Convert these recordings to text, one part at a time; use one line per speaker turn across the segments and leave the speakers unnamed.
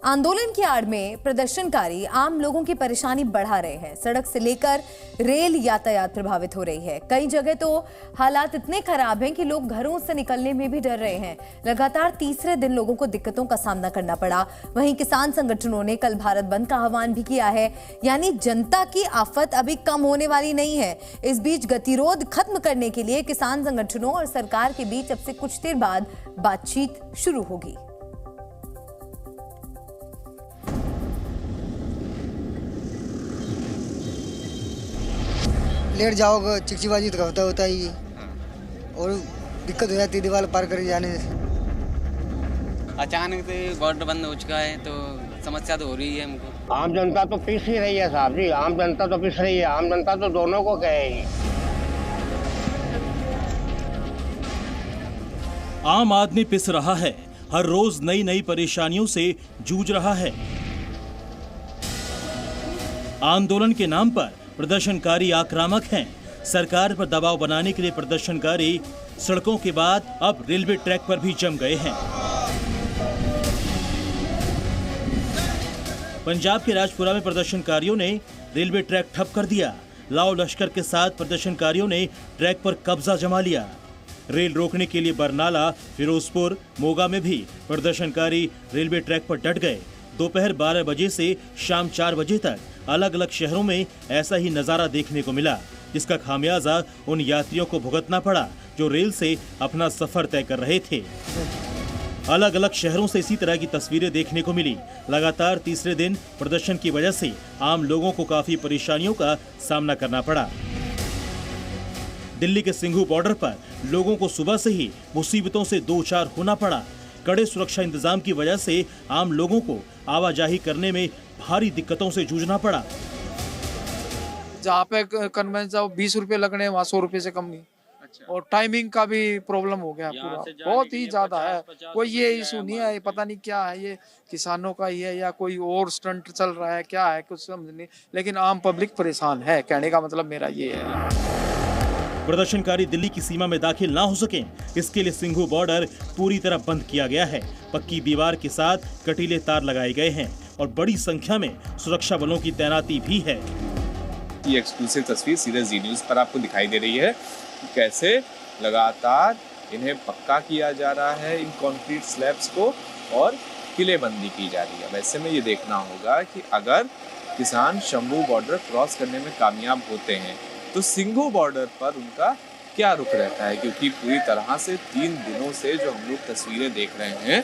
आंदोलन की आड़ में प्रदर्शनकारी आम लोगों की परेशानी बढ़ा रहे हैं। सड़क से लेकर रेल यातायात प्रभावित हो रही है। कई जगह तो हालात इतने खराब हैं कि लोग घरों से निकलने में भी डर रहे हैं। लगातार तीसरे दिन लोगों को दिक्कतों का सामना करना पड़ा। वहीं किसान संगठनों ने कल भारत बंद का आह्वान भी किया है, यानी जनता की आफत अभी कम होने वाली नहीं है। इस बीच गतिरोध खत्म करने के लिए किसान संगठनों और सरकार के बीच अब से कुछ देर बाद बातचीत शुरू होगी।
लेट जाओगे चिकचिबाजी तो होता ही और दिक्कत हो जाती है दीवार पार कर जाने से।
अचानक से बॉर्डर बंद हो चुका है तो समस्या तो हो रही है हमको।
आम जनता तो पिस ही रही है साहब जी, आम जनता तो पिस रही है। आम जनता तो दोनों को कहेगी।
आम आदमी पिस रहा है, हर रोज नई नई परेशानियों से जूझ रहा है। आंदोलन के नाम पर प्रदर्शनकारी आक्रामक हैं। सरकार पर दबाव बनाने के लिए प्रदर्शनकारी सड़कों के बाद अब रेलवे ट्रैक पर भी जम गए हैं। पंजाब के राजपुरा में प्रदर्शनकारियों ने रेलवे ट्रैक ठप कर दिया। लाओ लश्कर के साथ प्रदर्शनकारियों ने ट्रैक पर कब्जा जमा लिया। रेल रोकने के लिए बरनाला, फिरोजपुर, मोगा में भी प्रदर्शनकारी रेलवे ट्रैक पर डट गए। दोपहर 12 बजे से शाम 4 बजे तक अलग अलग शहरों में ऐसा ही नजारा देखने को मिला, जिसका खामियाजा उन यात्रियों को भुगतना पड़ा जो रेल से अपना सफर तय कर रहे थे। अलग अलग शहरों से इसी तरह की तस्वीरें देखने को मिली। लगातार तीसरे दिन प्रदर्शन की वजह से आम लोगों को काफी परेशानियों का सामना करना पड़ा। दिल्ली के सिंघू बॉर्डर पर लोगों को सुबह से ही मुसीबतों से दो चार होना पड़ा। कड़े सुरक्षा इंतजाम की वजह से आम लोगों को आवाजाही करने में भारी दिक्कतों से जूझना पड़ा।
जहाँ पे कन्वेंस जाओ 20 रुपए लगने हैं, वहाँ 100 रुपए से कम नहीं। अच्छा। और टाइमिंग का भी प्रॉब्लम हो गया पूरा, बहुत ही ज्यादा है। कोई ये इशू नहीं है, पता नहीं क्या है, ये किसानों का ही है या कोई और स्टंट चल रहा है, क्या है कुछ समझ नहीं। लेकिन आम पब्लिक परेशान है, कहने का मतलब मेरा ये है।
प्रदर्शनकारी दिल्ली की सीमा में दाखिल ना हो सकें, इसके लिए सिंघू बॉर्डर पूरी तरह बंद किया गया है। पक्की दीवार के साथ कटीले तार लगाए गए हैं और बड़ी संख्या में सुरक्षा बलों की तैनाती भी है।
ये एक्सक्लूसिव तस्वीर सीधे जी न्यूज़ पर आपको दिखाई दे रही है कि कैसे लगातार इन्हें पक्का किया जा रहा है, इन कंक्रीट स्लैब्स को, और किलेबंदी की जा रही है। वैसे में ये देखना होगा कि अगर किसान शंभू बॉर्डर क्रॉस करने में कामयाब होते हैं तो सिंघू बॉर्डर पर उनका क्या रुख रहता है, क्योंकि पूरी तरह से 3 दिनों से जो हम लोग तस्वीरें देख रहे हैं,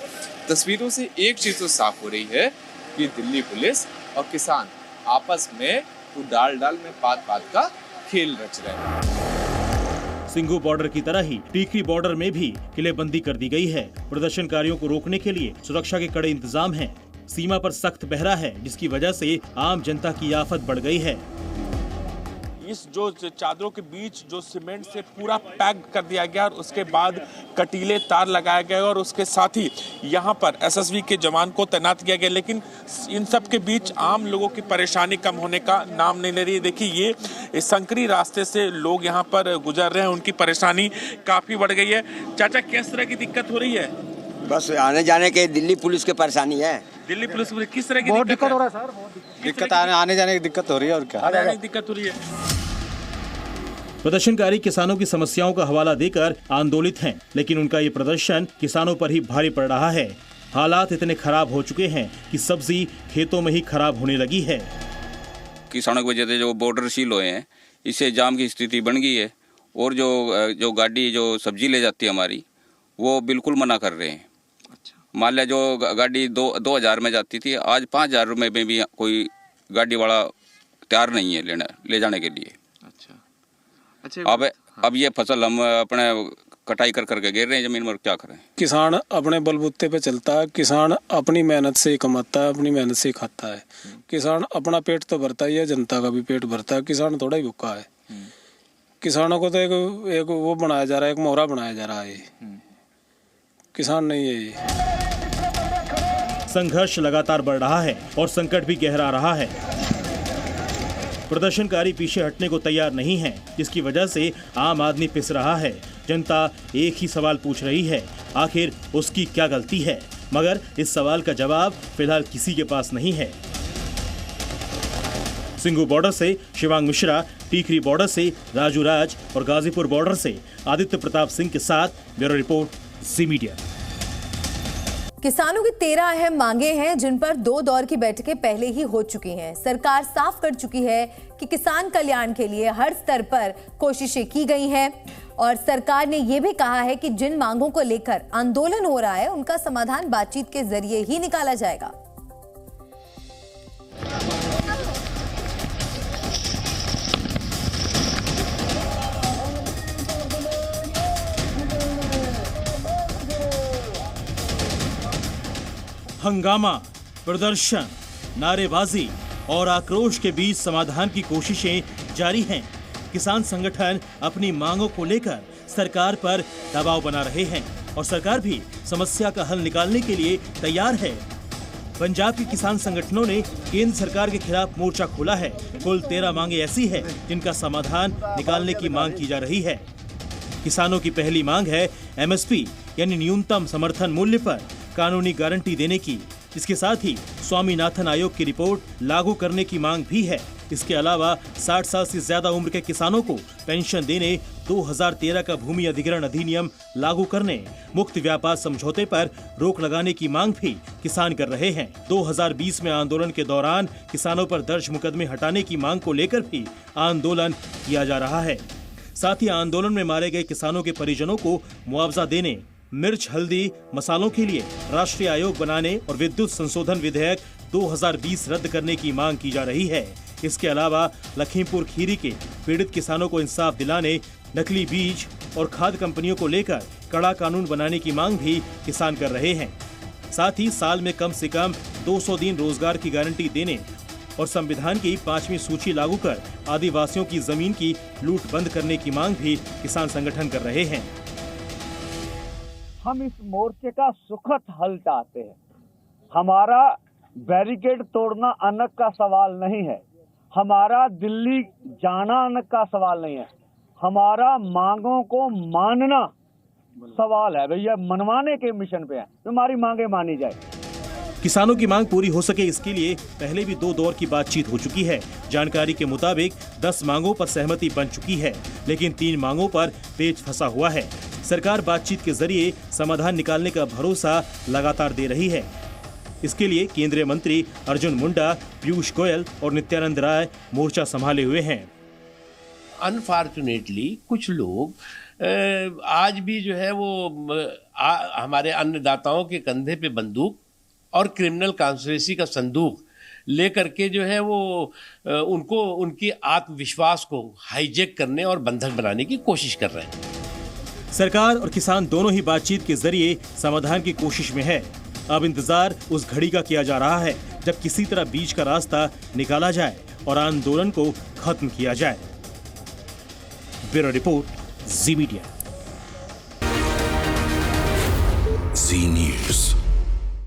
तस्वीरों से एक चीज तो साफ हो रही है कि दिल्ली पुलिस और किसान आपस में तो डाल में पात का खेल रच रहे हैं।
सिंघू बॉर्डर की तरह ही टीकरी बॉर्डर में भी किलेबंदी कर दी गई है। प्रदर्शनकारियों को रोकने के लिए सुरक्षा के कड़े इंतजाम हैं। सीमा पर सख्त पहरा है, जिसकी वजह से आम जनता की आफत बढ़ गई है।
इस जो चादरों के बीच जो सीमेंट से पूरा पैक कर दिया गया और उसके बाद कटीले तार लगाए गए और उसके साथ ही यहाँ पर एसएसबी के जवान को तैनात किया गया। लेकिन इन सब के बीच आम लोगों की परेशानी कम होने का नाम नहीं ले रही है। देखिए, ये संकरी रास्ते से लोग यहाँ पर गुजर रहे हैं, उनकी परेशानी काफी बढ़ गई है। चाचा, किस तरह की दिक्कत हो रही है?
बस आने जाने के दिल्ली पुलिस की परेशानी है।
दिल्ली पुलिस किस तरह की
दिक्कत हो रहा है सर?
दिक्कत आने जाने की दिक्कत हो रही है और क्या
आने जाने की दिक्कत हो रही है।
प्रदर्शनकारी किसानों की समस्याओं का हवाला देकर आंदोलित हैं, लेकिन उनका ये प्रदर्शन किसानों पर ही भारी पड़ रहा है। हालात इतने खराब हो चुके हैं कि सब्जी खेतों में ही खराब होने लगी है।
किसानों की वजह से जो बॉर्डर सील हुए हैं, इससे जाम की स्थिति बन गई है और जो गाड़ी जो सब्जी ले जाती है हमारी, वो बिल्कुल मना कर रहे हैं। मान लिया जो गाड़ी 2000 में जाती थी, आज 5000 रुपये में भी कोई गाड़ी वाला तैयार नहीं है ले जाने के लिए। अब ये फसल हम अपने कटाई कर करके गिर रहे हैं जमीन में, क्या करें?
किसान अपने बलबूते पे चलता है, किसान अपनी मेहनत से ही कमाता है, अपनी मेहनत से ही खाता है। किसान अपना पेट तो भरता ही है, जनता का भी पेट भरता है। किसान थोड़ा ही भूखा है। किसानों को तो एक वो बनाया जा रहा है, एक मोहरा बनाया जा रहा है। किसान नहीं है ये।
संघर्ष लगातार बढ़ रहा है और संकट भी गहरा रहा है। प्रदर्शनकारी पीछे हटने को तैयार नहीं है, जिसकी वजह से आम आदमी पिस रहा है। जनता एक ही सवाल पूछ रही है, आखिर उसकी क्या गलती है? मगर इस सवाल का जवाब फिलहाल किसी के पास नहीं है। सिंगू बॉर्डर से शिवांग मिश्रा, टीकरी बॉर्डर से राजू राज और गाजीपुर बॉर्डर से आदित्य प्रताप सिंह के साथ ब्यूरो रिपोर्ट, जी मीडिया।
किसानों की 13 अहम मांगे हैं जिन पर 2 दौर की बैठकें पहले ही हो चुकी हैं। सरकार साफ कर चुकी है कि किसान कल्याण के लिए हर स्तर पर कोशिशें की गई हैं और सरकार ने यह भी कहा है कि जिन मांगों को लेकर आंदोलन हो रहा है उनका समाधान बातचीत के जरिए ही निकाला जाएगा।
हंगामा, प्रदर्शन, नारेबाजी और आक्रोश के बीच समाधान की कोशिशें जारी हैं। किसान संगठन अपनी मांगों को लेकर सरकार पर दबाव बना रहे हैं और सरकार भी समस्या का हल निकालने के लिए तैयार है। पंजाब के किसान संगठनों ने केंद्र सरकार के खिलाफ मोर्चा खोला है। कुल 13 मांगे ऐसी है जिनका समाधान निकालने की मांग की जा रही है। किसानों की पहली मांग है एमएसपी यानी न्यूनतम समर्थन मूल्य पर कानूनी गारंटी देने की। इसके साथ ही स्वामीनाथन आयोग की रिपोर्ट लागू करने की मांग भी है। इसके अलावा 60 साल से ज्यादा उम्र के किसानों को पेंशन देने, 2013 का भूमि अधिग्रहण अधिनियम लागू करने, मुक्त व्यापार समझौते पर रोक लगाने की मांग भी किसान कर रहे हैं। 2020 में आंदोलन के दौरान किसानों पर दर्ज मुकदमे हटाने की मांग को लेकर भी आंदोलन किया जा रहा है। साथ ही आंदोलन में मारे गए किसानों के परिजनों को मुआवजा देने, मिर्च, हल्दी, मसालों के लिए राष्ट्रीय आयोग बनाने और विद्युत संशोधन विधेयक 2020 रद्द करने की मांग की जा रही है। इसके अलावा लखीमपुर खीरी के पीड़ित किसानों को इंसाफ दिलाने, नकली बीज और खाद कंपनियों को लेकर कड़ा कानून बनाने की मांग भी किसान कर रहे हैं। साथ ही साल में कम से कम 200 दिन रोजगार की गारंटी देने और संविधान की 5वीं सूची लागू कर आदिवासियों की जमीन की लूट बंद करने की मांग भी किसान संगठन कर रहे हैं।
हम इस मोर्चे का सुखद हल चाहते हैं। हमारा बैरिकेड तोड़ना अनक का सवाल नहीं है, हमारा दिल्ली जाना अनक का सवाल नहीं है, हमारा मांगों को मानना सवाल है। भैया मनवाने के मिशन पे है, हमारी मांगे मानी जाए।
किसानों की मांग पूरी हो सके इसके लिए पहले भी 2 दौर की बातचीत हो चुकी है। जानकारी के मुताबिक 10 मांगों पर सहमति बन चुकी है, लेकिन 3 मांगों पर पेच फंसा हुआ है। सरकार बातचीत के जरिए समाधान निकालने का भरोसा लगातार दे रही है। इसके लिए केंद्रीय मंत्री अर्जुन मुंडा, पीयूष गोयल और नित्यानंद राय मोर्चा संभाले हुए हैं।
अनफॉर्चुनेटली कुछ लोग आज भी जो है वो हमारे अन्नदाताओं के कंधे पे बंदूक और क्रिमिनल कॉन्स्पिरेसी का संदूक लेकर के जो है वो उनको उनकी आत्मविश्वास को हाईजैक करने और बंधक बनाने की कोशिश कर रहे हैं।
सरकार और किसान दोनों ही बातचीत के जरिए समाधान की कोशिश में है। अब इंतजार उस घड़ी का किया जा रहा है जब किसी तरह बीच का रास्ता निकाला जाए और आंदोलन को खत्म किया जाए। ब्यूरो रिपोर्ट, जी मीडिया।
जी न्यूज़।